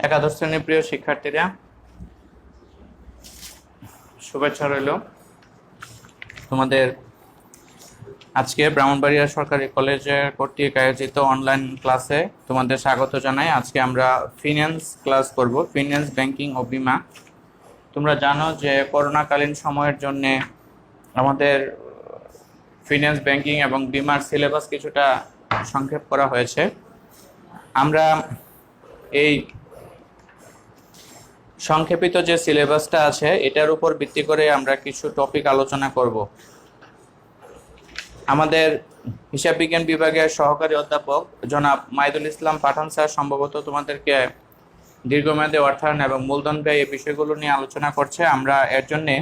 একাদশ শ্রেণীর প্রিয় শিক্ষার্থীরা, শুভেচ্ছা রইল। তোমাদের আজকে ব্রাহ্মণবাড়িয়া সরকারি কলেজের কর্তৃক আয়োজিত অনলাইন ক্লাসে তোমাদের স্বাগত জানাই। আজকে আমরা ফিন্যান্স ক্লাস করব, ফিন্যান্স, ব্যাংকিং ও বিমা। তোমরা জানো যে করোনাকালীন সময়ের জন্য আমাদের ফিন্যান্স, ব্যাংকিং এবং বিমার সিলেবাস কিছুটা সংক্ষেপ করা হয়েছে। আমরা এই সংক্ষেপিত যে সিলেবাসটা আছে এটার উপর ভিত্তি করে আমরা কিছু টপিক আলোচনা করব। আমাদের হিসাব বিজ্ঞান বিভাগের সহকারী অধ্যাপক জনাব মাইদুল ইসলাম পাঠান স্যার সম্ভবত তোমাদেরকে দীর্ঘমেয়াদী অর্থায়ন এবং মূলধন ব্যয় এই বিষয়গুলো নিয়ে আলোচনা করছে। আমরা এর জন্যে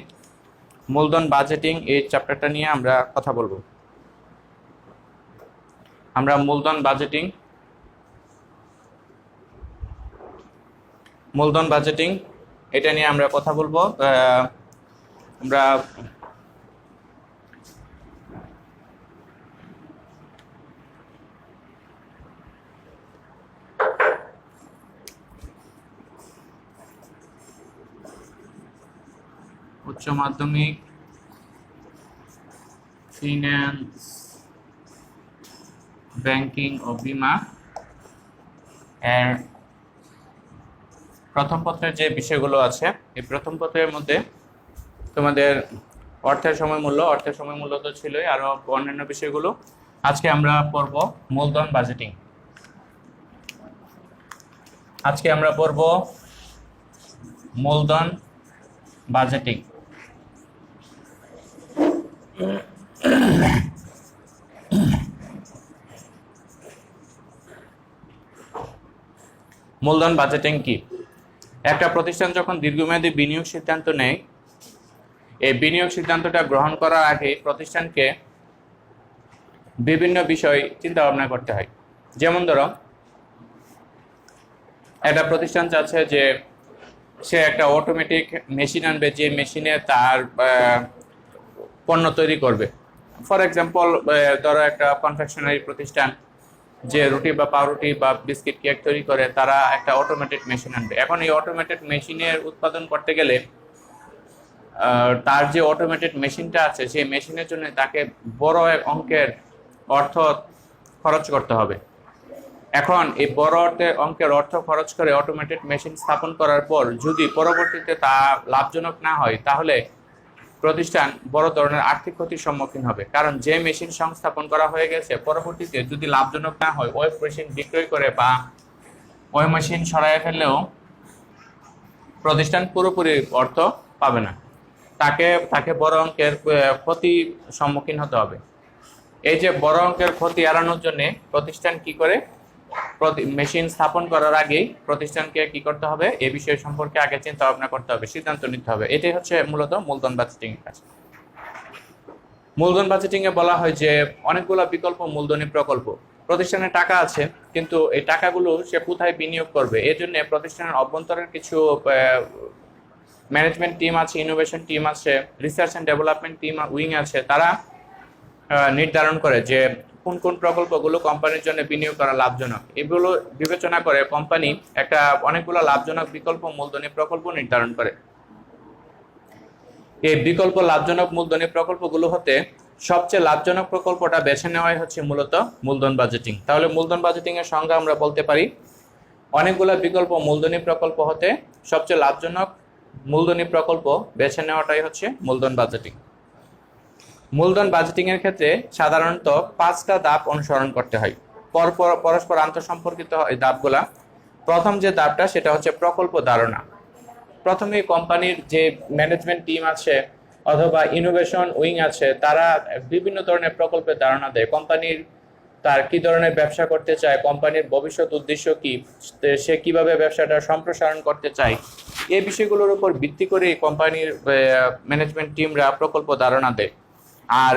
মূলধন বাজেটিং এই চ্যাপ্টারটা নিয়ে আমরা কথা বলবো। আমরা মূলধন বাজেটিং এটা নিয়ে আমরা কথা বলবো। আমরা উচ্চ মাধ্যমিক ফিন্যান্স, ব্যাংকিং ও বিমা এর প্রথম পত্রের যে বিষয়গুলো আছে, এই প্রথম পত্রের মধ্যে তোমাদের অর্থের সময় মূল্য তো ছিলই, আরো অন্যান্য বিষয়গুলো। আজকে আমরা পড়ব মূলধন বাজেটিং। মূলধন বাজেটিং। মূলধন বাজেটিং কি? একটা প্রতিষ্ঠান যখন দীর্ঘমেয়াদী বিনিয়োগ সিদ্ধান্ত নেয়, এই বিনিয়োগ সিদ্ধান্তটা গ্রহণ করার আগে প্রতিষ্ঠানকে বিভিন্ন বিষয় চিন্তা ভাবনা করতে হয়। যেমন ধরো, একটা প্রতিষ্ঠান চাচ্ছে যে সে একটা অটোমেটিক মেশিন আনবে, যে মেশিনে তার পণ্য তৈরি করবে। ফর এক্সাম্পল, ধরো একটা কনফেকশনারি প্রতিষ্ঠান যে রুটি বা পাউরুটি বা বিস্কিট কেক তৈরি করে, তারা একটা অটোমেটেড মেশিন আনবে। এখন এই অটোমেটেড মেশিনের উৎপাদন করতে গেলে তার যে অটোমেটেড মেশিনটা আছে সেই মেশিনের জন্য তাকে বড় এক অঙ্কের অর্থ খরচ করতে হবে। এখন এই বড় অঙ্কের অর্থ খরচ করে অটোমেটেড মেশিন স্থাপন করার পর যদি পরবর্তীতে তা লাভজনক না হয়, তাহলে প্রতিষ্ঠান বড় ধরনের আর্থিক ক্ষতির সম্মুখীন হবে। কারণ যে মেশিন সংস্থাপন করা হয়ে গেছে, পরবর্তীতে যদি লাভজনক না হয়, ওই মেশিন বিক্রয় করে বা ওই মেশিন সরাইয়া ফেললেও প্রতিষ্ঠান পুরোপুরি অর্থ পাবে না, তাকে বড় অঙ্কের ক্ষতির সম্মুখীন হতে হবে। এই যে বড় অঙ্কের ক্ষতি এড়ানোর জন্য প্রতিষ্ঠান কি করে, মেশিন স্থাপন করার আগেই প্রতিষ্ঠানকে কি করতে হবে, এই বিষয় সম্পর্কে আগে চিন্তা ভাবনা করতে হবে, সিদ্ধান্ত নিতে হবে। এটাই হচ্ছে মূলত মূলধন বাজেটিং এর কাজ। মূলধন বাজেটিং এ বলা হয় যে অনেকগুলো বিকল্প মূলধনী প্রকল্প। প্রতিষ্ঠানের টাকা আছে, কিন্তু এই টাকাগুলো সে কোথায় বিনিয়োগ করবে, এর জন্য প্রতিষ্ঠানের অভ্যন্তরের কিছু ম্যানেজমেন্ট টিম আছে, ইনোভেশন টিম আছে, research and development team wing আছে। তারা নির্ধারণ করে যে কোন কোন প্রকল্পগুলো কোম্পানির জন্য বিনিয়োগ করা লাভজনক। এগুলো বিবেচনা করে কোম্পানি অনেকগুলো লাভজনক বিকল্প মূলধনী প্রকল্প নির্ধারণ করে। এই বিকল্প লাভজনক মূলধনী প্রকল্পগুলো হতে সবচেয়ে লাভজনক প্রকল্পটা বেছে নেওয়াই হচ্ছে মূলত মূলধন বাজেটিং। তাহলে মূলধন বাজেটিং এর সংজ্ঞা আমরা বলতে পারি, অনেকগুলো বিকল্প মূলধনী প্রকল্প হতে সবচেয়ে লাভজনক মূলধনী প্রকল্প বেছে নেওয়াটাই হচ্ছে মূলধন বাজেটিং। মূলধন বাজেটিং এর ক্ষেত্রে সাধারণত 5টা ধাপ অনুসরণ করতে হয়, পরস্পর আন্তঃসম্পর্কিত এই ধাপগুলা। প্রথম যে ধাপটা সেটা হচ্ছে প্রকল্প ধারণা। প্রথমে কোম্পানির যে ম্যানেজমেন্ট টিম আছে অথবা ইনোভেশন উইং আছে, তারা বিভিন্ন ধরনের প্রকল্পের ধারণা দেয়। কোম্পানির তার কি ধরনের ব্যবসা করতে চায়, কোম্পানির ভবিষ্যৎ উদ্দেশ্য কি, সে কিভাবে ব্যবসাটা সম্প্রসারণ করতে চায়, এই বিষয়গুলোর উপর ভিত্তি করে কোম্পানির ম্যানেজমেন্ট টিমরা প্রকল্প ধারণা দেয়। আর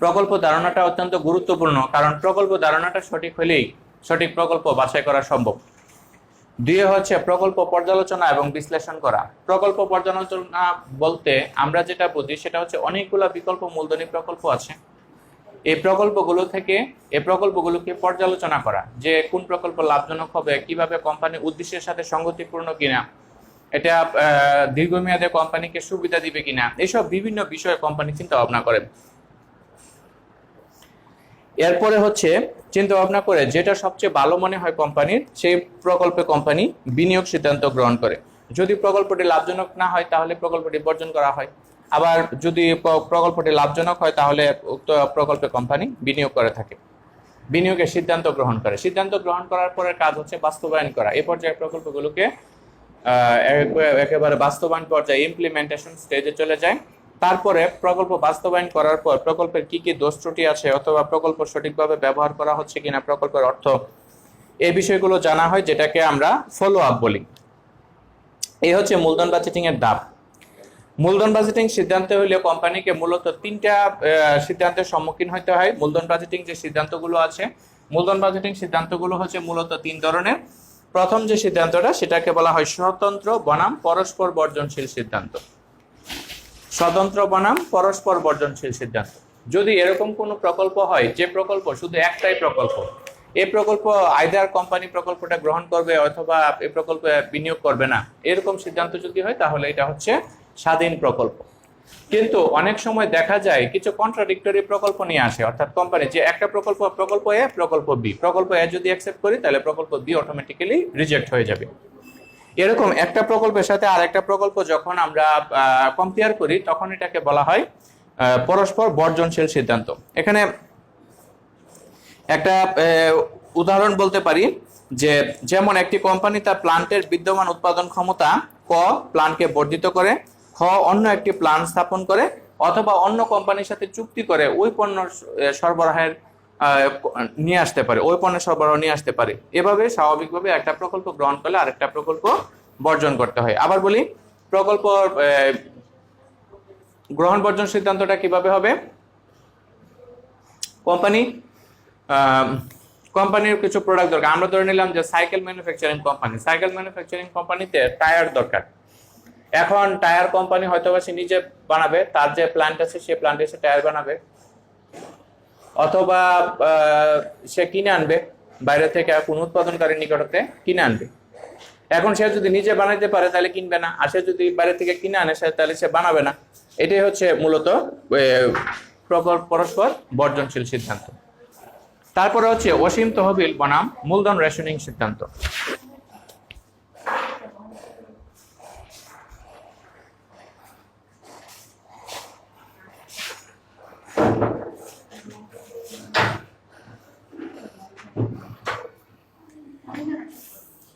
প্রকল্প ধারণাটা অত্যন্ত গুরুত্বপূর্ণ, কারণ প্রকল্প ধারণাটা সঠিক হলেই সঠিক প্রকল্প বাছাই করা সম্ভব। দুই হচ্ছে প্রকল্প পর্যালোচনা এবং বিশ্লেষণ করা। প্রকল্প পর্যালোচনা বলতে আমরা যেটা বুঝি সেটা হচ্ছে অনেকগুলো বিকল্প মূলধনী প্রকল্প আছে, এই প্রকল্পগুলোকে পর্যালোচনা করা, যে কোন প্রকল্প লাভজনক হবে, কিভাবে কোম্পানির উদ্দেশ্যের সাথে সঙ্গতিপূর্ণ কিনা, এটা দীর্ঘমেয়াদে কোম্পানিকে সুবিধা দিবে কিনা, এসব বিভিন্ন বিষয়ে কোম্পানি চিন্তা ভাবনা করে। এরপরে হচ্ছে চিন্তা ভাবনা করে যেটা সবচেয়ে ভালো মনে হয় কোম্পানির, সেই প্রকল্পে কোম্পানি বিনিয়োগ সিদ্ধান্ত গ্রহণ করে। যদি প্রকল্পটি লাভজনক না হয় তাহলে প্রকল্পটি বর্জন করা হয়, আবার যদি প্রকল্পটি লাভজনক হয় তাহলে উক্ত প্রকল্পে কোম্পানি বিনিয়োগ করে থাকে, বিনিয়োগের সিদ্ধান্ত গ্রহণ করে। সিদ্ধান্ত গ্রহণ করার পরের কাজ হচ্ছে বাস্তবায়ন করা। এই পর্যায়ে প্রকল্পগুলোকে একেবারে বাস্তবায়ন পর্যায়ে ইমপ্লিমেন্টেশন স্টেজে চলে যায়। তারপরে প্রকল্প বাস্তবায়ন করার পর প্রকল্পের কি কি দোষ ত্রুটি আছে অথবা প্রকল্প সঠিকভাবে ব্যবহার করা হচ্ছে কিনা, প্রকল্পের অর্থ, এই বিষয়গুলো জানা হয়, যেটাকে আমরা ফলো আপ বলি। এই হচ্ছে মূলধন বাজেটিং এর ধাপ। মূলধন বাজেটিং সিদ্ধান্ত হলে কোম্পানিকে মূলত তিনটা সিদ্ধান্তের সম্মুখীন হতে হয়। মূলধন বাজেটিং যে সিদ্ধান্তগুলো আছে, মূলধন বাজেটিং সিদ্ধান্তগুলো হচ্ছে মূলত তিন ধরনের। প্রথম যে সিদ্ধান্তটা, সেটাকে বলা হয় স্বতন্ত্র বনাম পরস্পর বর্জনশীল সিদ্ধান্ত। স্বতন্ত্র বনাম পরস্পর বর্জনশীল সিদ্ধান্ত। যদি এরকম কোনো প্রকল্প হয় যে প্রকল্প শুধু একটাই প্রকল্প, এই প্রকল্প আইদার কোম্পানি প্রকল্পটা গ্রহণ করবে অথবা এই প্রকল্পে বিনিয়োগ করবে না, এরকম সিদ্ধান্ত যদি হয় তাহলে এটা হচ্ছে স্বাধীন প্রকল্প। কিন্তু অনেক সময় দেখা যায় কিছু কন্ট্রাডিক্টরি প্রকল্প নিয়ে আসে, অর্থাৎ কোম্পানি যে একটা প্রকল্প এ, প্রকল্প বি, প্রকল্প এ যদি অ্যাকসেপ্ট করি তাহলে প্রকল্প বি অটোমেটিক্যালি রিজেক্ট হয়ে যাবে। এরকম একটা প্রকল্পের সাথে আরেকটা প্রকল্প যখন আমরা কম্পেয়ার করি তখন এটাকে বলা হয় পরস্পর বর্জনশীল সিদ্ধান্ত। এখানে একটা উদাহরণ বলতে পারি যে, যেমন একটি কোম্পানি তার প্লান্টের বিদ্যমান উৎপাদন ক্ষমতা প্লান্টকে বর্ধিত করে, অন্য একটি প্লান্ট স্থাপন করে, অথবা অন্য কোম্পানির সাথে চুক্তি করে ওই পণ্য সরবরাহের নিয়ে আসতে পারে, ওই পণ্যের সরবরাহ নিয়ে আসতে পারে। এভাবে স্বাভাবিকভাবে একটা প্রকল্প গ্রহণ করলে আরেকটা প্রকল্প বর্জন করতে হয়। আবার বলি, প্রকল্প গ্রহণ বর্জন সিদ্ধান্তটা কিভাবে হবে? কোম্পানির কিছু প্রোডাক্ট দরকার। আমরা ধরে নিলাম যে সাইকেল ম্যানুফ্যাকচারিং কোম্পানিতে টায়ার দরকার। এখন টায়ার কোম্পানি হয়তো সে নিজে বানাবে, তার যে প্ল্যান্ট আছে সে প্ল্যান্টে সে টায়ার বানাবে, অথবা সে কিনে আনবে বাইরে থেকে, কোনো উৎপাদনকারীর নিকটতে কিনে আনবে। এখন সে যদি নিজে বানাইতে পারে তাহলে কিনবে না, আর সে যদি বাইরে থেকে কিনে আনে তাহলে সে বানাবে না। এটাই হচ্ছে মূলত পরস্পর বর্জনশীল সিদ্ধান্ত। তারপরে হচ্ছে অসীম তহবিল বনাম মূলধন রেশনিং সিদ্ধান্ত।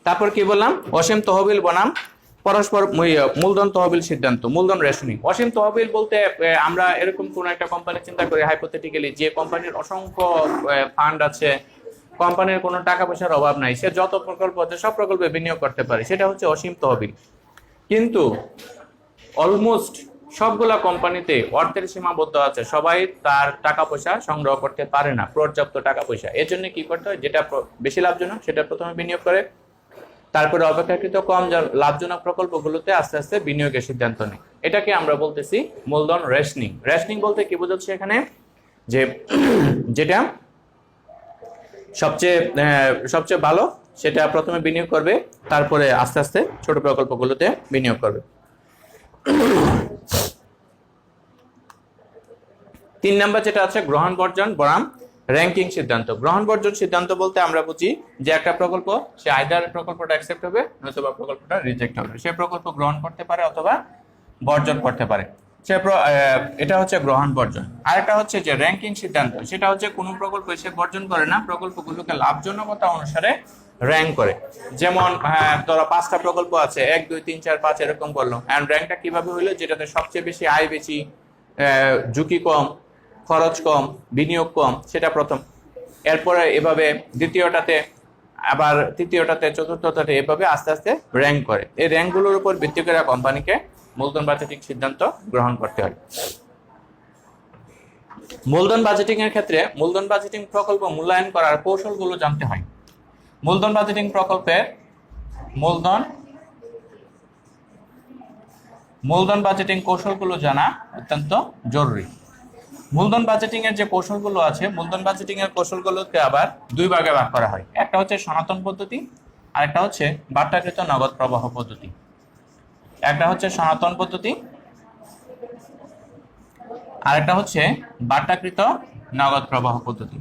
তারপর কি বললাম? অসীম তহবিল বনাম পরস্পর মূলধন তহবিল সিদ্ধান্ত, মূলধন রেশনিং। অসীম তহবিল বলতে আমরা এরকম কোন একটা কোম্পানি চিন্তা করি হাইপোথেটিক্যালি, যে কোম্পানির অসংখ্য ফান্ড আছে, কোম্পানির কোনো টাকা পয়সার অভাব নাই, সে যত প্রকল্প আছে সব প্রকল্পে বিনিয়োগ করতে পারে, সেটা হচ্ছে অসীম তহবিল। কিন্তু অলমোস্ট সবগুলা কোম্পানিতে অর্থের সীমাবদ্ধ আছে, সবাই তার টাকা পয়সা সংগ্রহ করতে পারে না, পর্যাপ্ত টাকা পয়সা। এর জন্য কি করতে হয়? যেটা বেশি লাভজনক সেটা প্রথমে বিনিয়োগ করে, তারপরে অপেক্ষাকৃত কম লাভজনক প্রকল্পগুলোতে আস্তে আস্তে বিনিয়োগের সিদ্ধান্ত নেয়। এটাকে আমরা বলতেছি মূলধন রেশনিং। রেশনিং বলতে কি বোঝাচ্ছে এখানে? যে যেটা সবচেয়ে ভালো সেটা প্রথমে বিনিয়োগ করবে, তারপরে আস্তে আস্তে ছোট প্রকল্পগুলোতে বিনিয়োগ করবে। 3 নম্বর যেটা আছে গ্রহণ বর্জন বনাম র্যাঙ্কিং সিদ্ধান্ত। গ্রহণ বর্জন সিদ্ধান্ত বলতে আমরা বুঝি যে একটা প্রকল্প, সে আইদার প্রকল্পটা অ্যাকসেপ্ট হবে নতুবা প্রকল্পটা রিজেক্ট হবে, সে প্রকল্প গ্রহণ করতে পারে অথবা বর্জন করতে পারে, এটা হচ্ছে গ্রহণ বর্জন। আরেকটা হচ্ছে যে র্যাঙ্কিং সিদ্ধান্ত, সেটা হচ্ছে কোনো প্রকল্প সে বর্জন করে না, প্রকল্পগুলোকে লাভজনকতা অনুসারে র্যাঙ্ক করে। যেমন ধরো 5টা প্রকল্প আছে, 1 2 3 4 5 এরকম করলো, এন্ড র্যাঙ্কটা কিভাবে হইলো? যেটাতে সবচেয়ে বেশি আয় বেশি, ঝুঁকি কম, খরচ কম, বিনিয়োগ কম, সেটা প্রথম। এরপরে এভাবে দ্বিতীয়টাতে, আবার তৃতীয়টাতে, চতুর্থটাতে, এভাবে আস্তে আস্তে র্যাঙ্ক করে। এই র্যাঙ্কগুলোর উপর ভিত্তি করে কোম্পানিকে মূলধন বাজেটিং সিদ্ধান্ত গ্রহণ করতে হয়। মূলধন বাজেটিং এর ক্ষেত্রে মূলধন বাজেটিং প্রকল্প মূল্যায়ন করার কৌশলগুলো জানতে হয়। মূলধন বাজেটিং প্রকল্পে মূলধন বাজেটিং কৌশলগুলো জানা অত্যন্ত জরুরি। মূলধন বাজেটিং এর যে কৌশলগুলো আছে, মূলধন বাজেটিং এর কৌশলগুলোকে আবার দুই ভাগে ভাগ করা হয়। একটা হচ্ছে সনাতন পদ্ধতি, আর একটা হচ্ছে বাট্টাকৃত নগদ প্রবাহ পদ্ধতি। একটা হচ্ছে সনাতন পদ্ধতি, আর একটা হচ্ছে বাট্টাকৃত নগদ প্রবাহ পদ্ধতি।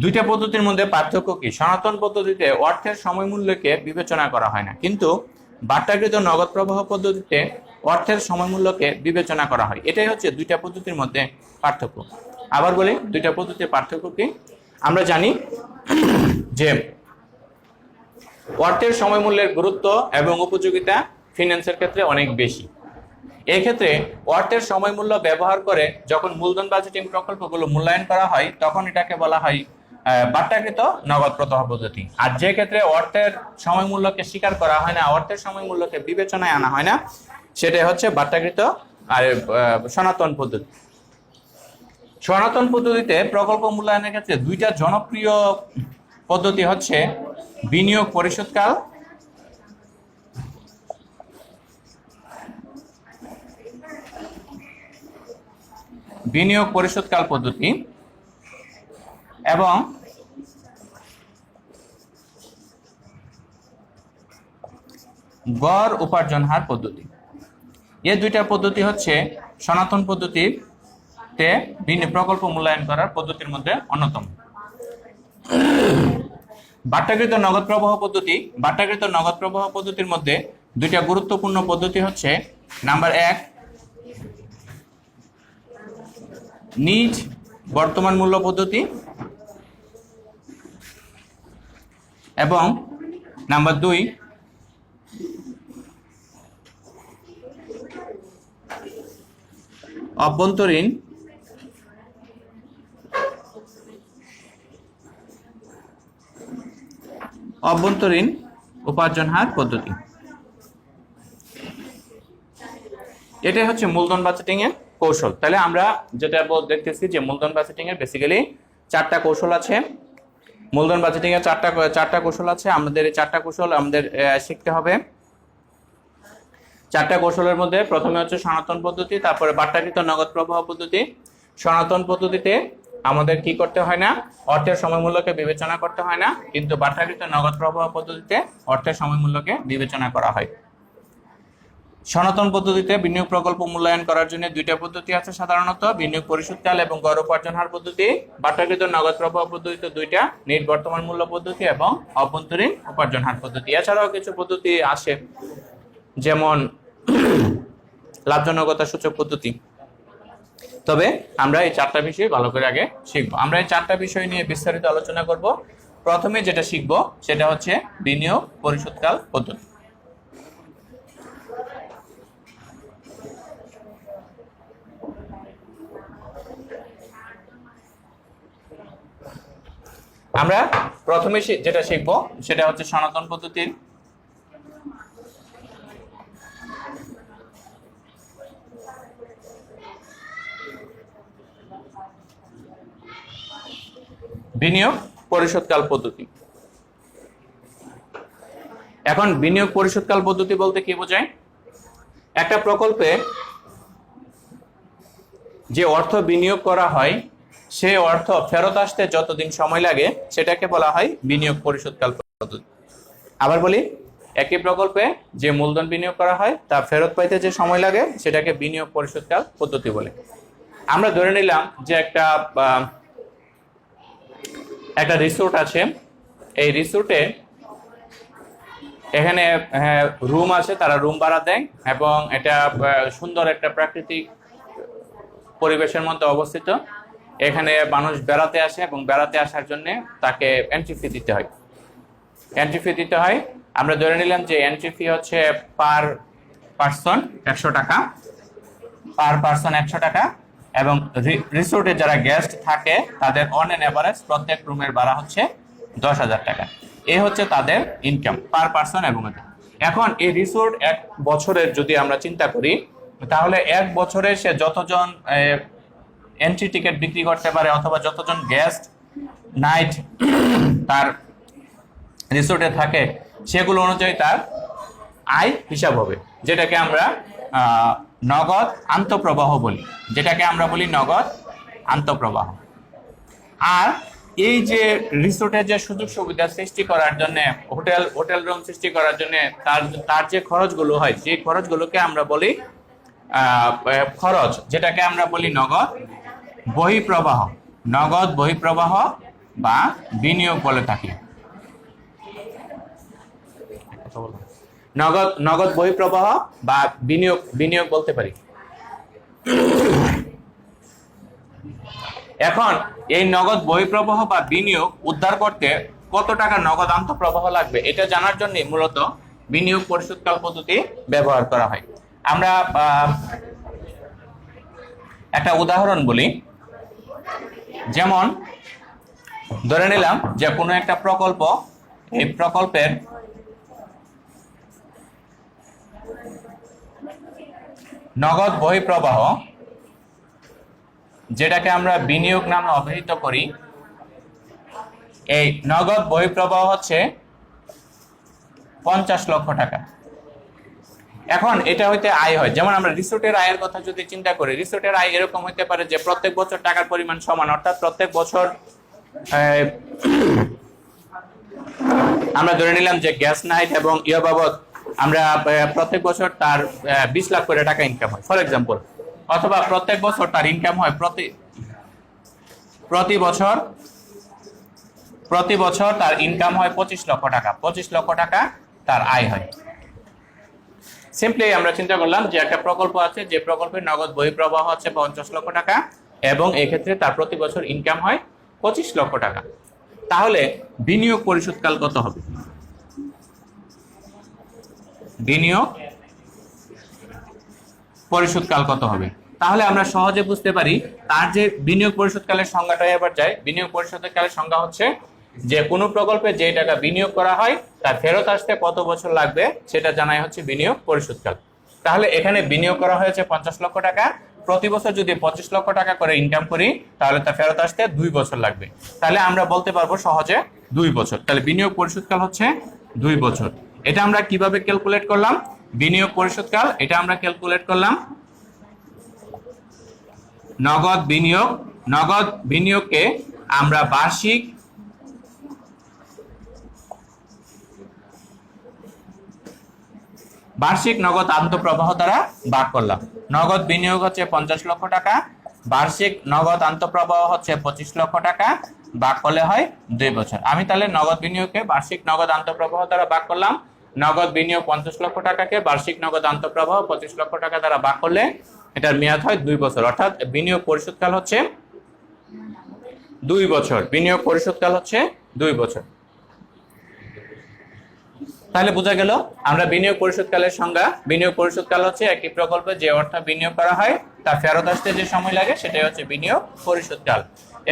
দুইটা পদ্ধতির মধ্যে পার্থক্য কি? সনাতন পদ্ধতিতে অর্থের সময় মূল্যকে বিবেচনা করা হয় না, কিন্তু বাট্টাকৃত নগদ প্রবাহ পদ্ধতিতে অর্থের সময় মূল্যকে বিবেচনা করা হয়। এটাই হচ্ছে দুইটা পদ্ধতির মধ্যে পার্থক্য। আবার বলি, দুইটা পদ্ধতির পার্থক্য কি? আমরা জানি যে অর্থের সময় মূল্যের গুরুত্ব এবং উপযোগিতা ফিন্যান্সের ক্ষেত্রে অনেক বেশি। এই ক্ষেত্রে অর্থের সময় মূল্য ব্যবহার করে যখন মূলধন বাজেটিং প্রকল্পগুলো মূল্যায়ন করা হয়, তখন এটাকে বলা হয় বাট্টাকৃত নগদ প্রবাহ পদ্ধতি। আর যে ক্ষেত্রে অর্থের সময় মূল্যকে স্বীকার করা হয় না, অর্থের সময় মূল্যকে বিবেচনায় আনা হয় না, সেটাই হচ্ছে বাট্টাকৃত আর সনাতন পদ্ধতি। সনাতন পদ্ধতিতে প্রকল্প মূল্যায়নের ক্ষেত্রে দুইটা জনপ্রিয় পদ্ধতি হচ্ছে বিনিয়োগ পরিশোধকাল পদ্ধতি এবং গড় উপার্জন হার পদ্ধতি। এই দুইটা পদ্ধতি হচ্ছে সনাতন পদ্ধতিতে প্রকল্প মূল্যায়ন করার পদ্ধতির মধ্যে অন্যতম। বাট্টাকৃত নগদ প্রবাহ পদ্ধতির মধ্যে দুইটা গুরুত্বপূর্ণ পদ্ধতি হচ্ছে, নাম্বার 1 নিজ বর্তমান মূল্য পদ্ধতি এবং নাম্বার 2 অভ্যন্তরীণ উপার্জন হার পদ্ধতি। এটাই হচ্ছে মূলধন বাজেটিং এর কৌশল। তাহলে আমরা যেটা দেখতেছি যে মূলধন বাজেটিং এর বেসিক্যালি 4টা কৌশল আছে। মূলধন বাজেটিং এর 4টা কৌশল আছে। আমাদের এই 4টা কৌশল আমাদের শিখতে হবে। 4টা কৌশলের মধ্যে প্রথমে হচ্ছে সনাতন পদ্ধতি, তারপরে বাট্টাকৃত নগদ প্রবাহ পদ্ধতি। সনাতন পদ্ধতিতে আমাদের কি করতে হয় না, অর্থের সময় মূল্যকে বিবেচনা করতে হয় না, কিন্তু বাট্টাকৃত নগদ প্রবাহ পদ্ধতিতে অর্থের সময় মূল্যকে বিবেচনা করা হয়। সনাতন পদ্ধতিতে বিনিয়োগ প্রকল্প মূল্যায়ন করার জন্য দুইটা পদ্ধতি আছে সাধারণত, বিনিয়োগ পরিশোধকাল এবং গড় উপার্জন হার পদ্ধতি। বাট্টাকৃত নগদ প্রবাহ পদ্ধতিতে দুইটা, নিট বর্তমান মূল্য পদ্ধতি এবং অভ্যন্তরীণ উপার্জন হার পদ্ধতি। এছাড়াও কিছু পদ্ধতি আসে, যেমন লাভজনকতা সূচক পদ্ধতি। তবে আমরা এই 4টা বিষয় ভালো করে আগে শিখবো। আমরা এই 4টা বিষয় নিয়ে বিস্তারিত আলোচনা করব। প্রথমে যেটা শিখবো সেটা হচ্ছে বিনিয়োগ পরিশোধকাল পদ্ধতি। আমরা প্রথমে যেটা শিখবো সেটা হচ্ছে সনাতন পদ্ধতির বিনিয়োগ পরিশোধকাল পদ্ধতি। এখন বিনিয়োগ পরিশোধকাল পদ্ধতি বলতে কি বোঝায়? একটা প্রকল্পে যে অর্থ বিনিয়োগ করা হয়, সে অর্থ ফেরত আসতে যতদিন সময় লাগে সেটাকে বলা হয় বিনিয়োগ পরিশোধকাল পদ্ধতি। আবার বলি, একই প্রকল্পে যে মূলধন বিনিয়োগ করা হয় তা ফেরত পাইতে যে সময় লাগে সেটাকে বিনিয়োগ পরিশোধকাল পদ্ধতি বলে। আমরা ধরে নিলাম যে একটা রিসোর্ট আছে। এই রিসোর্টে এখানে রুম আছে, তারা রুম ভাড়া দেয় এবং এটা সুন্দর একটা প্রাকৃতিক পরিবেশের মধ্যে অবস্থিত। এখানে মানুষ বেড়াতে আসে এবং বেড়াতে আসার জন্য তাকে এন্ট্রি ফি দিতে হয়। আমরা ধরে নিলাম যে এন্ট্রি ফি হচ্ছে পার পার্সন 100 টাকা, এবং রিসোর্টে যারা গেস্ট থাকে তাদের অন এন এভারেজ প্রত্যেক রুমের ভাড়া হচ্ছে 10,000 টাকা। এই হচ্ছে তাদের ইনকাম পার পার্সন। এবং এখন এই রিসোর্ট 1 বছরের যদি আমরা চিন্তা করি, তাহলে 1 বছরে সে যতজন এন্ট্রি টিকিট বিক্রি করতে পারে, অথবা যতজন গেস্ট নাইট তার রিসোর্টে থাকে সেগুলো অনুযায়ী তার আয় হিসাব হবে, যেটাকে আমরা নগদ আন্তঃপ্রবাহ বলি, যেটাকে আমরা বলি নগদ আন্তঃপ্রবাহ। আর এই যে রিসোর্টের যে সুযোগ সুবিধা সৃষ্টি করার জন্য, হোটেল রুম সৃষ্টি করার জন্য তার যে খরচগুলো হয়, সেই খরচগুলোকে আমরা বলি খরচ, যেটাকে আমরা বলি নগদ বহিঃপ্রবাহ, নগদ বহিঃপ্রবাহ বা বিনিয়োগ বলে থাকি। নগদ বহিঃপ্রবাহ বা বিনিয়োগ বলতে পারি। এখন এই নগদ বহিঃপ্রবাহ বা বিনিয়োগ উদ্ধার করতে কত টাকা নগদ আন্তঃপ্রবাহ লাগবে, এটা জানার জন্য মূলত বিনিয়োগ পরিশোধকাল পদ্ধতি ব্যবহার করা হয়। আমরা একটা উদাহরণ বলি, যেমন ধরে নিলাম যে কোনো একটা প্রকল্প, এই প্রকল্পের নগদ বহিঃপ্রবাহ, যেটাকে আমরা বিনিয়োগ নামে অভিহিত করি, এই নগদ বহিঃপ্রবাহ হচ্ছে 50 লক্ষ টাকা। এখন এটা হইতে আয় হয়, যেমন আমরা রিসোর্টের আয়ের কথা যদি চিন্তা করি, রিসোর্টের আয় এরকম হইতে পারে যে প্রত্যেক বছর টাকার পরিমাণ সমান, অর্থাৎ প্রত্যেক বছর আমরা ধরে নিলাম যে গ্যাস নাইট এবং ইয়ে বাবদ আমরা প্রত্যেক বছর তার 20 লাখ করে টাকা ইনকাম হয় ফর এক্সাম্পল, অথবা প্রত্যেক বছর তার ইনকাম হয় প্রতি বছর তার ইনকাম হয় 25 লক্ষ টাকা, 25 লক্ষ টাকা তার আয় হয়। সিম্পলি আমরা চিন্তা করলাম যে একটা প্রকল্প আছে, যে প্রকল্পের নগদ বহিঃপ্রবাহ হচ্ছে 50 লক্ষ টাকা এবং এই ক্ষেত্রে তার প্রতি বছর ইনকাম হয় 25 লক্ষ টাকা। তাহলে বিনিয়োগ পরিশোধকাল কত হবে? বিনিয়োগ পরিশোধকাল কত হবে? তাহলে আমরা সহজে বুঝতে পারি তার যে বিনিয়োগ পরিশোধকালের সংজ্ঞাটা এবার যাই। বিনিয়োগ পরিশোধকালের সংজ্ঞা হচ্ছে যে কোনো প্রকল্পে যে টাকা বিনিয়োগ করা হয় তার ফেরত আসতে কত বছর লাগবে সেটা জানাই হচ্ছে বিনিয়োগ পরিশোধকাল। তাহলে এখানে বিনিয়োগ করা হয়েছে 50 লক্ষ টাকা, প্রতি বছর যদি 25 লক্ষ টাকা করে ইনকাম করি তাহলে তা ফেরত আসতে 2 বছর লাগবে। তাহলে আমরা বলতে পারবো সহজে 2 বছর। তাহলে বিনিয়োগ পরিশোধকাল হচ্ছে 2 বছর। এটা আমরা কিভাবে ক্যালকুলেট করলাম? বিনিয়োগ পরিশোধকাল এটা আমরা ক্যালকুলেট করলাম নগদ বিনিয়োগকে আমরা বার্ষিক নগদ আন্তঃপ্রবাহ দ্বারা ভাগ করলাম। নগদ বিনিয়োগ হচ্ছে 50 লক্ষ টাকা, বার্ষিক নগদ আন্তঃপ্রবাহ হচ্ছে 25 লক্ষ টাকা, ভাগ করলে হয় 2 বছর। আমি তাহলে নগদ বিনিয়োগকে বার্ষিক নগদ আন্তঃপ্রবাহ দ্বারা ভাগ করলাম। নগদ বিনিয়োগ 50 লক্ষ টাকাকে বার্ষিক নগদ আন্তঃপ্রবাহ 25 লক্ষ টাকা দ্বারা ভাগ করলে এটার মেয়াদ হয় 2 বছর, অর্থাৎ বিনিয়োগ পরিশোধকাল হচ্ছে 2 বছর। বিনিয়োগ পরিশোধকাল হচ্ছে 2 বছর। তাহলে বোঝা গেল আমরা বিনিয়োগ পরিশোধকালের সংজ্ঞা। বিনিয়োগ পরিশোধকাল হচ্ছে একটি প্রকল্পে যে অর্থ বিনিয়োগ করা হয় তা ফেরত আসতে যে সময় লাগে সেটাই হচ্ছে বিনিয়োগ পরিশোধকাল।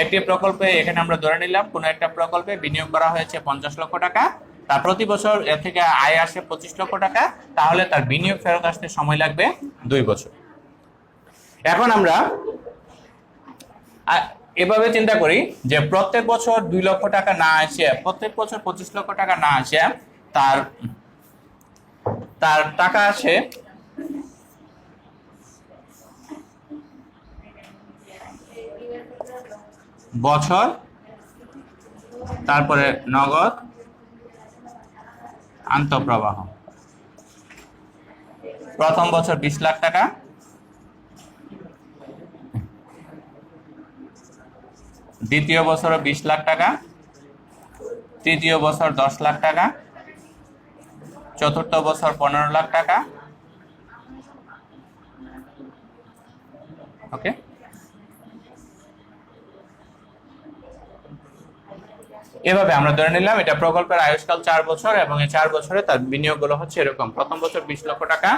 একটি প্রকল্পে এখানে আমরা ধরে নিলাম কোনো একটা প্রকল্পে বিনিয়োগ করা হয়েছে 50 লক্ষ টাকা, তা প্রতি বছর এর থেকে আয় আসে 25 লক্ষ টাকা, তাহলে তার বিনিয়োগ ফেরত আসতে সময় লাগবে 2 বছর। এখন আমরা এভাবে চিন্তা করি যে প্রত্যেক বছর 2 লক্ষ টাকা না আসে, প্রত্যেক বছর 25 লক্ষ টাকা না আসে, তার টাকা আসে বছর, তারপরে নগদ আন্তঃপ্রবাহ। প্রথম বছর 20 লাখ টাকা, দ্বিতীয় বছরে 20 লাখ টাকা, তৃতীয় বছর 10 লাখ টাকা, চতুর্থ বছর 15 লাখ টাকা। ওকে, এভাবে আমরা ধরে নিলাম এটা প্রকল্পের আয়ুষ্কাল 4 বছর এবং এই 4 বছরে তার বিনিয়োগগুলো হচ্ছে এরকম। প্রথম বছর 20 লক্ষ টাকা,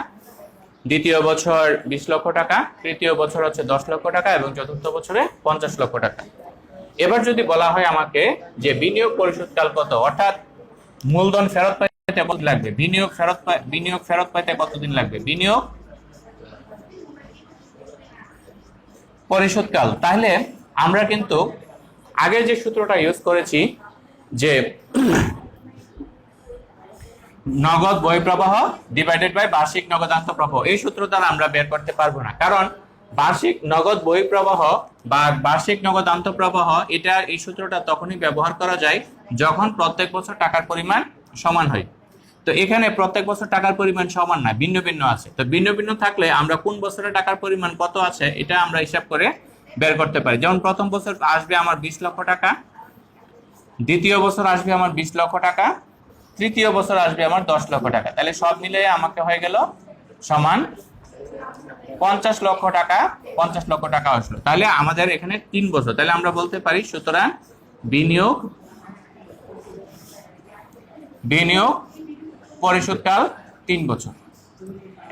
দ্বিতীয় বছর 20 লক্ষ টাকা, তৃতীয় বছর হচ্ছে 10 লক্ষ টাকা এবং চতুর্থ বছরে 50 লক্ষ টাকা। এবার যদি বলা হয় আমাকে যে বিনিয়োগ পরিশোধকাল কত, অর্থাৎ মূলধন ফেরত পাইতে কত লাগবে, বিনিয়োগ ফেরত পাইতে কতদিন লাগবে, বিনিয়োগ পরিশোধকাল, তাহলে আমরা কিন্তু আগে যে সূত্রটা ইউজ করেছি যে নগদ বহিঃপ্রবাহ ডিভাইডেড বাই বার্ষিক নগদান্ত প্রবাহ, এই সূত্র দ্বারা আমরা বের করতে পারবো না, কারণ বার্ষিক নগদ বহিঃপ্রবাহ বা বার্ষিক নগদান্ত প্রবাহ এটা এই সূত্রটা তখনই ব্যবহার করা যায় যখন প্রত্যেক বছর টাকার পরিমাণ সমান হয়। তো এখানে প্রত্যেক বছর টাকার পরিমাণ সমান না, ভিন্ন ভিন্ন আছে। তো ভিন্ন ভিন্ন থাকলে আমরা কোন বছরে টাকার পরিমাণ কত আছে এটা আমরা হিসাব করে বের করতে পারি। যেমন প্রথম বছর আসবে আমার 20 লক্ষ টাকা, দ্বিতীয় বছর আসবে আমার 20 লক্ষ টাকা, তৃতীয় বছর আসবে আমার 10 লক্ষ টাকা। তাহলে সব মিলে আমাকে হয়ে গেল সমান 50 লক্ষ টাকা, 50 লক্ষ টাকা আসলো। তাহলে আমাদের এখানে 3 বছর, তাহলে আমরা বলতে পারি সুতরাং বিনিয়োগ পরিশোধকাল 3 বছর।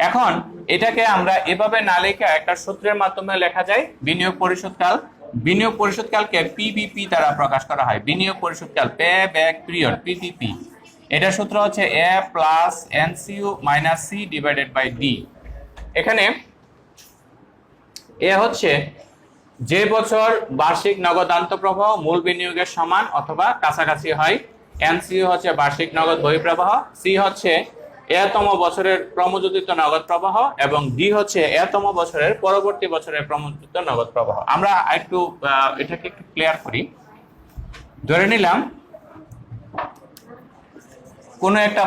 এখন এটাকে আমরা এভাবে না লিখে একটা সূত্রের মাধ্যমে লেখা যায় বিনিয়োগ পরিশোধকালকে পিবিপি দ্বারা প্রকাশ করা হয়। বিনিয়োগ পরিশোধকাল পে ব্যাক পিরিয়ড পিবিপি, এটা সূত্র হচ্ছে A plus NCU minus C divided by D. এখানে এ হচ্ছে যে বছর বার্ষিক নগদান্ত প্রবাহ মূল বিনিয়োগের সমান অথবা কাছাকাছি হয়, এনসিইউ হচ্ছে বার্ষিক নগদ বহিঃপ্রবাহ, সি হচ্ছে এতম বছরের ক্রমযোজিত নগদ প্রবাহ এবং ডি হচ্ছে এতম বছরের পরবর্তী বছরের ক্রমযোজিত নগদ প্রবাহ। আমরা একটু এটাকে একটু ক্লিয়ার করি। ধরে নিলাম কোনো একটা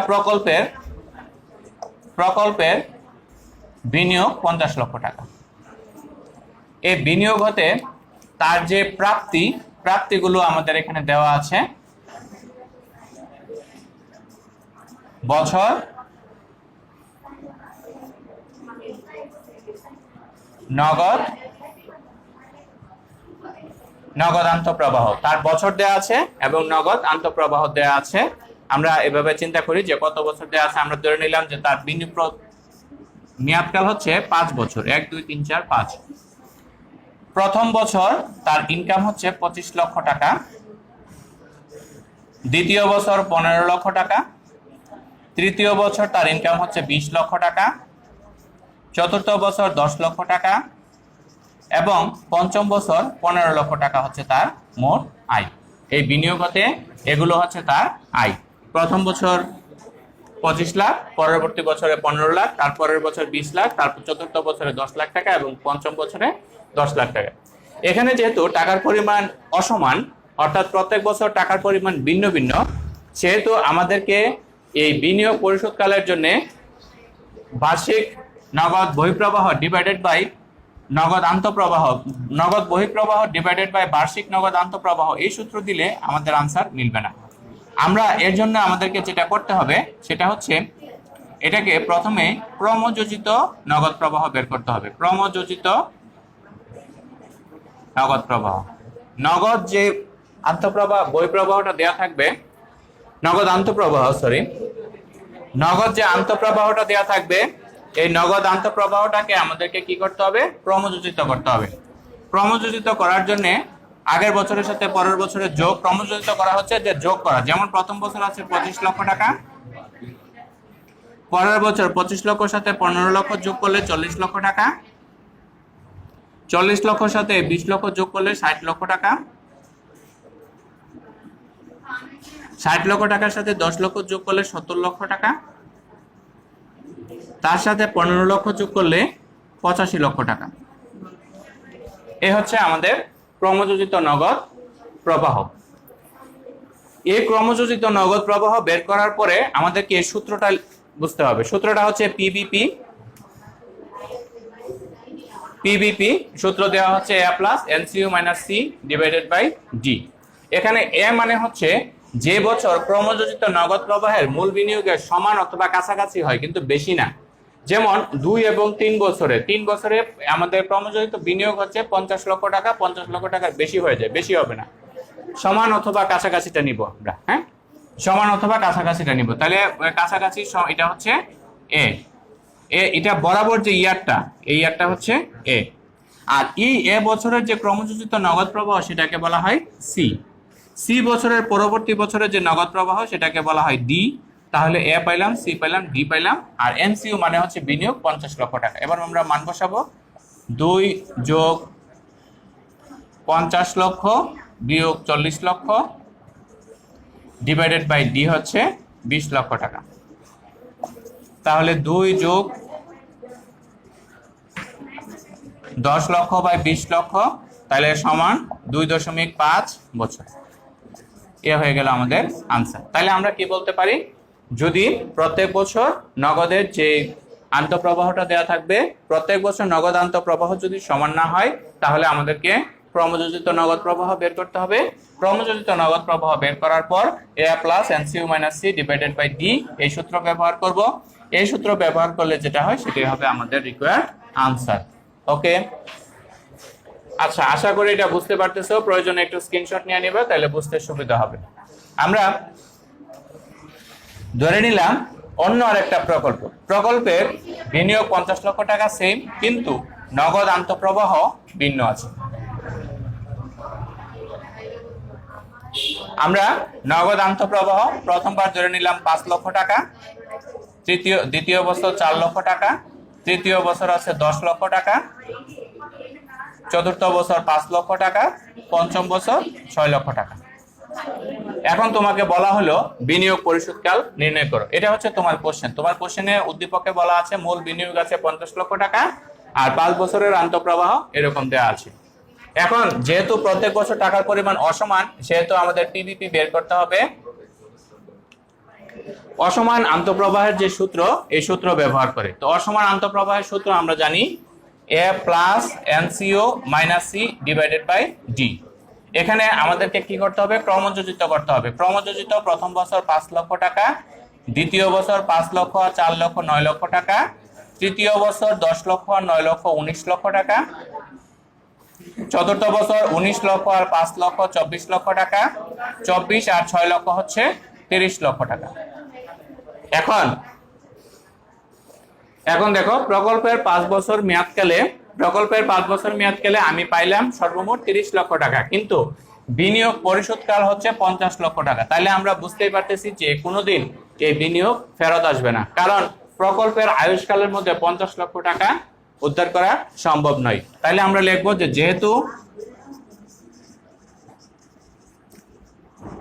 প্রকল্পের বিনিয়োগ 50 লক্ষ টাকা। এই বিনিয়োগ হতে তার যে প্রাপ্তিগুলো আমাদের এখানে দেওয়া আছে, বছর, নগদ আন্তঃপ্রবাহ, তার বছর দেওয়া আছে এবং নগদ আন্তঃপ্রবাহ দেওয়া আছে। আমরা এভাবে চিন্তা করি যে কত বছর দেওয়া আছে। আমরা ধরে নিলাম যে তার বিনিয়োগ মেয়াদকাল হচ্ছে 5 বছর, 1 2 3 4 5। প্রথম বছর তার ইনকাম হচ্ছে 25 লক্ষ টাকা, দ্বিতীয় বছর 15 লক্ষ টাকা, তৃতীয় বছর তার ইনকাম হচ্ছে 20 লক্ষ টাকা, চতুর্থ বছর 10 লক্ষ টাকা এবং পঞ্চম বছর 15 লক্ষ টাকা হচ্ছে তার মোট আয়। এই বিনিয়োগ হতে এগুলো হচ্ছে তার আয়। প্রথম বছর 25 লাখ, পরবর্তী বছরে 15 লাখ, তারপরের বছর 20 লাখ, তারপর চতুর্থ বছরে 10 লাখ টাকা এবং পঞ্চম বছরে 10 লাখ টাকা। এখানে যেহেতু টাকার পরিমাণ অসমান, অর্থাৎ প্রত্যেক বছর টাকার পরিমাণ ভিন্ন ভিন্ন, সেহেতু আমাদেরকে এই বিনিয়োগ পরিশোধকালের জন্য বার্ষিক নগদ বহিঃপ্রবাহ ডিভাইডেড বাই নগদ আন্তঃপ্রবাহ, নগদ বহিঃপ্রবাহ ডিভাইডেড বাই বার্ষিক নগদ আন্তঃপ্রবাহ, এই সূত্র দিলে আমাদের আনসার মিলবে না। আমরা এর জন্য আমাদেরকে যেটা করতে হবে সেটা হচ্ছে এটাকে প্রথমে ক্রমযোজিত নগদ প্রবাহ বের করতে হবে। ক্রমযোজিত নগদ প্রবাহ, নগদ যে আন্তঃপ্রবাহ বহিঃপ্রবাহটা দেওয়া থাকবে, নগদ যে আন্তঃপ্রবাহটা দেওয়া থাকবে, এই নগদ আন্তঃপ্রবাহটাকে আমাদেরকে কি করতে হবে? ক্রমযোজিত করতে হবে। ক্রমযোজিত করার জন্য আগের বছরের সাথে পরের বছরের যোগ, ক্রমযোজিত করা হচ্ছে যে যোগ করা। যেমন প্রথম বছর আছে 25 লক্ষ টাকা, পরের বছর 25 লক্ষর সাথে 15 লক্ষ যোগ করলে 40 লক্ষ টাকা, 40 লক্ষর সাথে 20 লক্ষ যোগ করলে 60 লক্ষ টাকা, 60 লক্ষ টাকার সাথে 10 লক্ষ যোগ করলে 70 লক্ষ টাকা, তার সাথে 15 লক্ষ যোগ করলে 85 লক্ষ টাকা। এ হচ্ছে আমাদের ক্রমযোজিত নগদ প্রবাহ। এই ক্রমযোজিত নগদ প্রবাহ বের করার পরে আমাদেরকে এই সূত্রটা বুঝতে হবে। সূত্রটা হচ্ছে পিবিপি সূত্র দেওয়া হচ্ছে A plus NCU minus C divided by D. এখানে এ মানে হচ্ছে যে বছর ক্রমযোজিত নগদ প্রবাহের মূল বিনিয়োগের সমান অথবা কাছাকাছি হয় কিন্তু বেশি না। যেমন 2 এবং 3 বছরে আমাদের ক্রমযোজিত বিনিয়োগ হচ্ছে 50 লক্ষ টাকা, 50 লক্ষ টাকার বেশি হয়ে যায়, বেশি হবে না, সমান অথবা কাছাকাছিটা নিব আমরা। হ্যাঁ, সমান অথবা কাছাকাছিটা নিব। তাহলে কাছাকাছি এটা হচ্ছে এ, এটা বরাবর যে ইয়ারটা, এই ইয়ারটা হচ্ছে এ। আর এই এ বছরের যে ক্রমযোজিত নগদ প্রবাহ সেটাকে বলা হয় সি বছরের পরবর্তী বছরের যে নগদ প্রবাহ সেটাকে বলা হয় ডি। তাহলে এ পাইলাম, সি পাইলাম, ডি পাইলাম। আর এনসিইউ মানে হচ্ছে বিনিয়োগ 50 লক্ষ টাকা। এবার আমরা মান বসাবো, 2 যোগ 50 লক্ষ বিয়োগ 40 লক্ষ ডিভাইডেড বাই ডি হচ্ছে 20 লক্ষ টাকা। তাহলে 2 যোগ 10 লক্ষ বাই 20 লক্ষ, তাহলে সমান 2.5 বছর। এ হয়ে গেল আমাদের আনসার। তাহলে আমরা কি বলতে পারি, যদি প্রত্যেক বছর নগদের যে আন্তঃপ্রবাহটা দেওয়া থাকবে, প্রত্যেক বছর নগদ আন্তঃপ্রবাহ যদি সমান না হয়, তাহলে আমাদেরকে ক্রমযোজিত নগদ প্রবাহ বের করতে হবে। ক্রমযোজিত নগদ প্রবাহ বের করার পর A plus NCU minus C divided by D এই সূত্র ব্যবহার করব। এই সূত্র ব্যবহার করলে যেটা হয় সেটাই হবে আমাদের রিকোয়ার্ড আনসার। ওকে, আচ্ছা, আশা করি এটা বুঝতে পারতেছো। প্রয়োজনে একটু স্ক্রিনশট নিয়ে নিবে, তাহলে বুঝতে সুবিধা হবে। আমরা ধরে নিলাম অন্য আরেকটা প্রকল্পের বিনিয়োগ 50 লক্ষ টাকা সেম, কিন্তু নগদ আন্তঃপ্রবাহ ভিন্ন আছে। আমরা নগদ আন্তঃপ্রবাহ প্রথমবার ধরে নিলাম 5 লক্ষ টাকা, দ্বিতীয় বছর 4 লক্ষ টাকা, তৃতীয় বছর আছে 10 লক্ষ টাকা, চতুর্থ বছর 5 লক্ষ টাকা, পঞ্চম বছর 6 লক্ষ টাকা। এখন তোমাকে বলা হলো বিনিয়োগ পরিশোধকাল নির্ণয় করো। এটা হচ্ছে তোমার কোশ্চেন। তোমার কোশ্চেনে উদ্দীপকে বলা আছে মূল বিনিয়োগ আছে 50 লক্ষ টাকা আর 5 বছরের আন্তঃপ্রবাহ এরকম দেওয়া আছে। এখন যেহেতু প্রত্যেক বছর টাকার পরিমাণ অসমান, সেহেতু আমাদের পিভিপি বের করতে হবে। অসমান আন্তঃপ্রবাহের যে সূত্র, এই সূত্র ব্যবহার করে। তো অসমান আন্তঃপ্রবাহের সূত্র আমরা জানি A plus NCO minus C divided by D. এখানে আমাদেরকে কি করতে হবে, ক্রমযোজিত করতে হবে। ক্রমযোজিত প্রথম বছর 5 লক্ষ টাকা, দ্বিতীয় বছর 5 লক্ষ আর 4 লক্ষ 9 লক্ষ টাকা, তৃতীয় বছর 10 লক্ষ আর 9 লক্ষ 19 লক্ষ টাকা, চতুর্থ বছর 19 লক্ষ আর 5 লক্ষ 24 লক্ষ টাকা, 24 আর 6 লক্ষ হচ্ছে 30 লক্ষ টাকা। এখন দেখো প্রকল্পের 5 বছর মেয়াদকালে আমি পাইলাম সর্বমোট 30 লক্ষ টাকা, কিন্তু বিনিয়োগ পরিশোধকাল হচ্ছে 50 লক্ষ টাকা। তাহলে আমরা বুঝতেই পারতেছি যে কোনোদিন এই বিনিয়োগ ফেরত আসবে না, কারণ প্রকল্পের আয়ুষ্কালের মধ্যে 50 লক্ষ টাকা উদ্ধার করা সম্ভব নয়। তাহলে আমরা লিখবো যে যেহেতু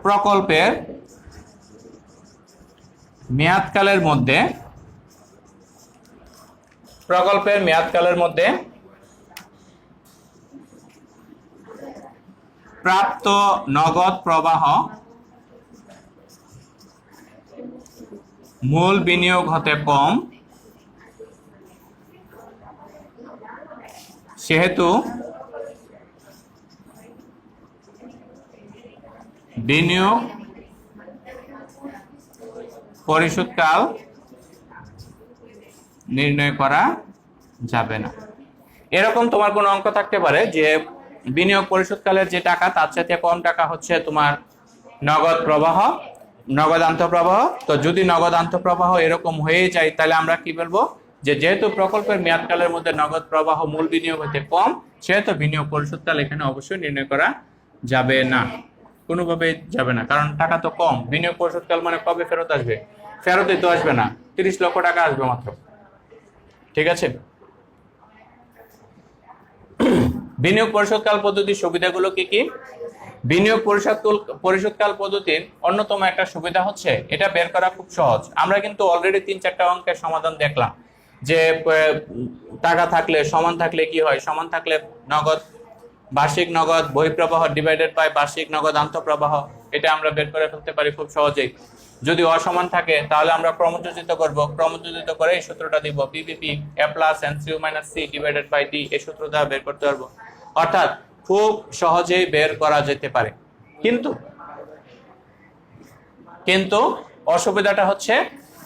প্রকল্পের মেয়াদকালের মধ্যে প্রাপ্ত নগদ প্রবাহ মূল বিনিয়োগ হতে কম, সেহেতু বিনিয়োগ পরিশোধকাল নির্ণয় করা যাবে না। এরকম তোমার কোনো অঙ্ক থাকতে পারে যে বিনিয়োগ পরিশোধকালের যে টাকা তার সাথে কম টাকা হচ্ছে তোমার নগদ আন্তঃপ্রবাহ। তো যদি নগদ আন্তঃপ্রবাহ এরকম হয়ে যায়, তাহলে আমরা কি বলবো যে যেহেতু প্রকল্পের মেয়াদকালের মধ্যে নগদ প্রবাহ মূল বিনিয়োগ হতে কম, সেহেতু বিনিয়োগ পরিশোধকাল এখানে অবশ্যই নির্ণয় করা যাবে না, কোনোভাবে যাবে না, কারণ টাকা তো কম। বিনিয়োগ পরিশোধকাল মানে কবে ফেরত আসবে? ফেরতই তো আসবে না, 30 লক্ষ টাকা আসবে মাত্র। ঠিক আছে, বিনিয়োগ পরিশোধকাল পদ্ধতির সুবিধাগুলো কি কি? বিনিয়োগ পরিশোধকাল পদ্ধতির অন্যতম একটা সুবিধা হচ্ছে এটা বের করা খুব সহজ। আমরা কিন্তু অলরেডি 3-4টা অঙ্কের সমাধান দেখলাম যে টাকা থাকলে সমান থাকলে কি হয়, সমান থাকলে বার্ষিক নগদ বহিঃপ্রবাহ ডিভাইডেড বাই বার্ষিক নগদ আন্তঃপ্রবাহ, এটা আমরা বের করে ফেলতে পারি খুব সহজেই। যদি অসমান থাকে তাহলে আমরা ক্রমযোজিত করব, ক্রমযোজিত করে এই সূত্রটা দিব PVP A plus NCU minus C divided by D, এই সূত্র দ্বারা বের করতে পারবো। অর্থাৎ খুব সহজেই বের করা যেতে পারে। কিন্তু অসুবিধাটা হচ্ছে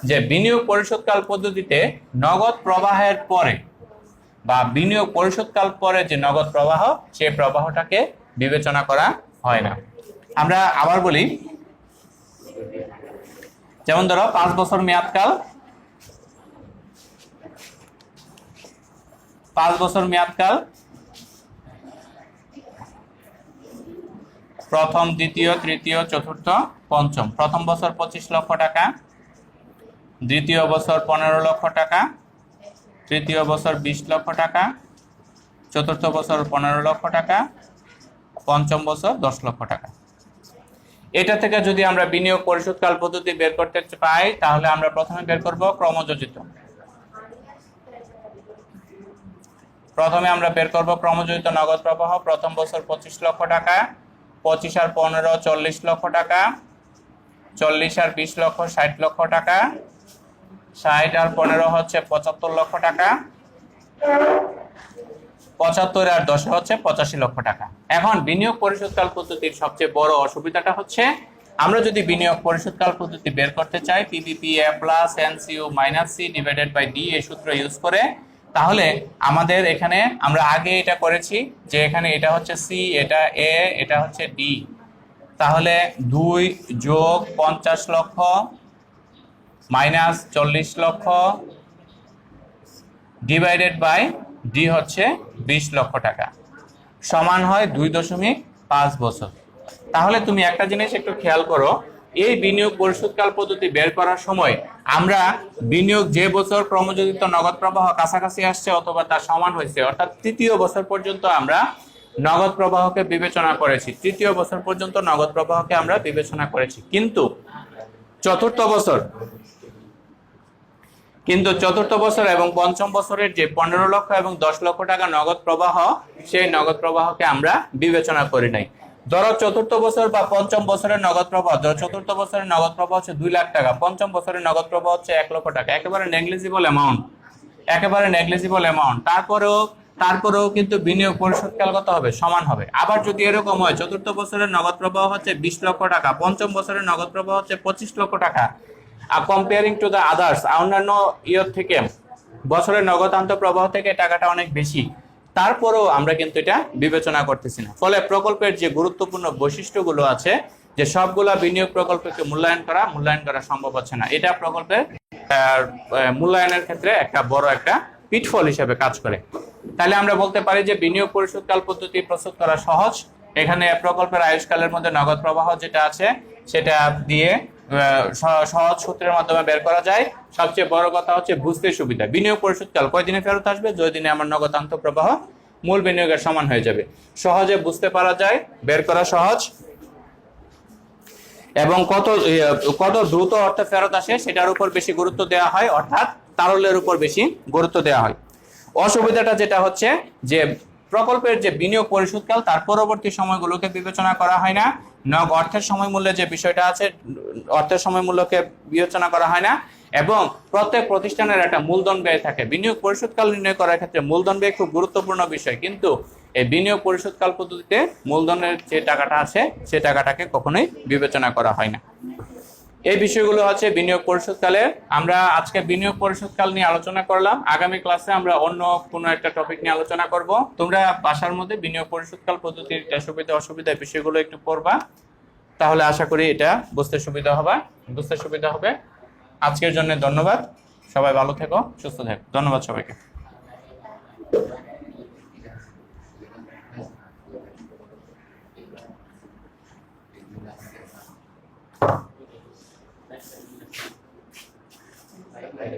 যে বিনিয়োগ পরিশোধকাল পদ্ধতিতে নগদ প্রবাহের পরে বা বিনিয়োগ পরিশোধকাল পরে যে নগদ প্রবাহ, সেই প্রবাহটাকে বিবেচনা করা হয় না। আমরা আবার বলি, যেমন ধরো 5 বছর মেয়াদকাল, প্রথম, দ্বিতীয়, তৃতীয়, চতুর্থ, পঞ্চম। প্রথম বছর 25 লক্ষ টাকা, দ্বিতীয় বছর 15 লক্ষ টাকা, তৃতীয় বছর 20 লক্ষ টাকা, চতুর্থ বছর 15 লক্ষ টাকা, পঞ্চম বছর 10 লক্ষ টাকা। এটা থেকে যদি আমরা বিনিয়োগ পরিশোধকাল পদ্ধতি বের করতে পাই তাহলে আমরা প্রথমে বের করব ক্রমযোজিত। প্রথমে আমরা বের করব ক্রমযোজিত নগদ প্রবাহ। প্রথম বছর 25 লক্ষ টাকা, 25 আর 15 40 লক্ষ টাকা, 40 আর 20 লক্ষ 60 লক্ষ টাকা, 60 আর 15 হচ্ছে 75 লক্ষ টাকা, 75 আর 10 হচ্ছে 85 লক্ষ টাকা। এখন বিনিয়োগ পরিশোধকাল পদ্ধতির সবচেয়ে বড় অসুবিধাটা হচ্ছে আমরা যদি বিনিয়োগ পরিশোধকাল পদ্ধতি বের করতে চাই PVP A plus NCU minus C divided by D এই সূত্র ইউজ করে, তাহলে আমাদের এখানে আমরা আগে এটা করেছি যে এখানে এটা হচ্ছে সি, এটা এ, এটা হচ্ছে ডি, তাহলে 2 যোগ 50 লক্ষ মাইনাস 40 লক্ষ ডিভাইডেড বাই ডি হচ্ছে 20 লক্ষ টাকা সমান হয় 2.5 বছর। তাহলে তুমি একটা জিনিস একটু খেয়াল করো, এই বিনিয়োগ পরিশোধকাল পদ্ধতি বের করার সময় আমরা বিনিয়োগ যে বছর ক্রমযোজিত নগদ প্রবাহ কাছাকাছি আসছে অথবা তার সমান হয়েছে অর্থাৎ তৃতীয় বছর পর্যন্ত আমরা নগদ প্রবাহকে বিবেচনা করেছি, তৃতীয় বছর পর্যন্ত নগদ প্রবাহকে আমরা বিবেচনা করেছি। কিন্তু চতুর্থ বছর এবং পঞ্চম বছরের যে 15 লক্ষ এবং 10 লক্ষ টাকা নগদ প্রবাহ সেই নগদ প্রবাহকে আমরা বিবেচনা করি নাই। ধরো চতুর্থ বছর বা পঞ্চম বছরের নগদ প্রবাহ, ধরো চতুর্থ বছরের নগদ প্রবাহ হচ্ছে 2 লাখ টাকা, পঞ্চম বছরের নগদ প্রবাহ হচ্ছে 1 লক্ষ টাকা, একেবারে নেগলিজিবল অ্যামাউন্ট। তারপরেও কিন্তু বিনিয়োগ পরিশোধকাল কত হবে? সমান হবে। আবার যদি এরকম হয় চতুর্থ বছরের নগদ প্রবাহ হচ্ছে 20 লক্ষ টাকা, পঞ্চম বছরের নগদ প্রবাহ হচ্ছে 25 লক্ষ টাকা, আর কম্পেয়ারিং টু দ্য আদার্স অন্যান্য ইয়ার থেকে বছরের নগদ আন্তঃপ্রবাহ থেকে টাকাটা অনেক বেশি, তারপরেও আমরা কিন্তু এটা বিবেচনা করতেছি না। ফলে প্রকল্পের যে গুরুত্বপূর্ণ বৈশিষ্ট্যগুলো আছে যে সবগুলা বিনিয়োগ প্রকল্পকে মূল্যায়ন করা সম্ভব হচ্ছে না, এটা প্রকল্পের মূল্যায়নের ক্ষেত্রে একটা বড় একটা পিটফল হিসেবে কাজ করে। তাহলে আমরা বলতে পারি যে বিনিয়োগ পরিশোধকাল পদ্ধতি প্রস্তুত করা সহজ। এখানে প্রকল্পের আয়ুষ্কালের মধ্যে নগদ প্রবাহ যেটা আছে সেটা দিয়ে সহজ সূত্রের মাধ্যমে বের করা যায়। সবচেয়ে বড় কথা হচ্ছে বুঝতে সুবিধা। বিনিয়োগ পরিশোধকাল কয় দিনে ফেরত আসবে? 2 দিনে আমার নগদ আন্তঃপ্রবাহ মূল বিনিয়োগের সমান হয়ে যাবে। সহজে বুঝতে পারা যায়, বের করা সহজ, এবং কত দ্রুত অর্থ ফেরত আসে সেটার উপর বেশি গুরুত্ব দেওয়া হয়, অর্থাৎ তারল্যের উপর বেশি গুরুত্ব দেওয়া হয়। অসুবিধাটা যেটা হচ্ছে যে প্রকল্পের যে বিনিয়োগ পরিশোধকাল তার পরবর্তী সময়গুলোকে বিবেচনা করা হয় না, অর্থের সময় মূল্যের যে বিষয়টা আছে অর্থের সময় মূল্যকে বিবেচনা করা হয় না, এবং প্রত্যেক প্রতিষ্ঠানের একটা মূলধন ব্যয় থাকে। বিনিয়োগ পরিশোধকাল নির্ণয় করার ক্ষেত্রে মূলধন ব্যয় খুব গুরুত্বপূর্ণ বিষয়, কিন্তু এই বিনিয়োগ পরিশোধকাল পদ্ধতিতে মূলধনের যে টাকাটা আছে সে টাকাটাকে কখনোই বিবেচনা করা হয় না। এই বিষয়গুলো হচ্ছে বিনিয়োগ পরিশোধকালে। আমরা আজকে বিনিয়োগ পরিশোধকাল নিয়ে আলোচনা করলাম, আগামী ক্লাসে আমরা অন্য কোনো একটা টপিক নিয়ে আলোচনা করব। তোমরা বাসার মধ্যে বিনিয়োগ পরিশোধকাল পদ্ধতির সুবিধা অসুবিধা বিষয়গুলো একটু পড়বা, তাহলে আশা করি এটা বুঝতে সুবিধা হবে। আজকের জন্য ধন্যবাদ, সবাই ভালো থেকো, সুস্থ থেকো। ধন্যবাদ সবাইকে।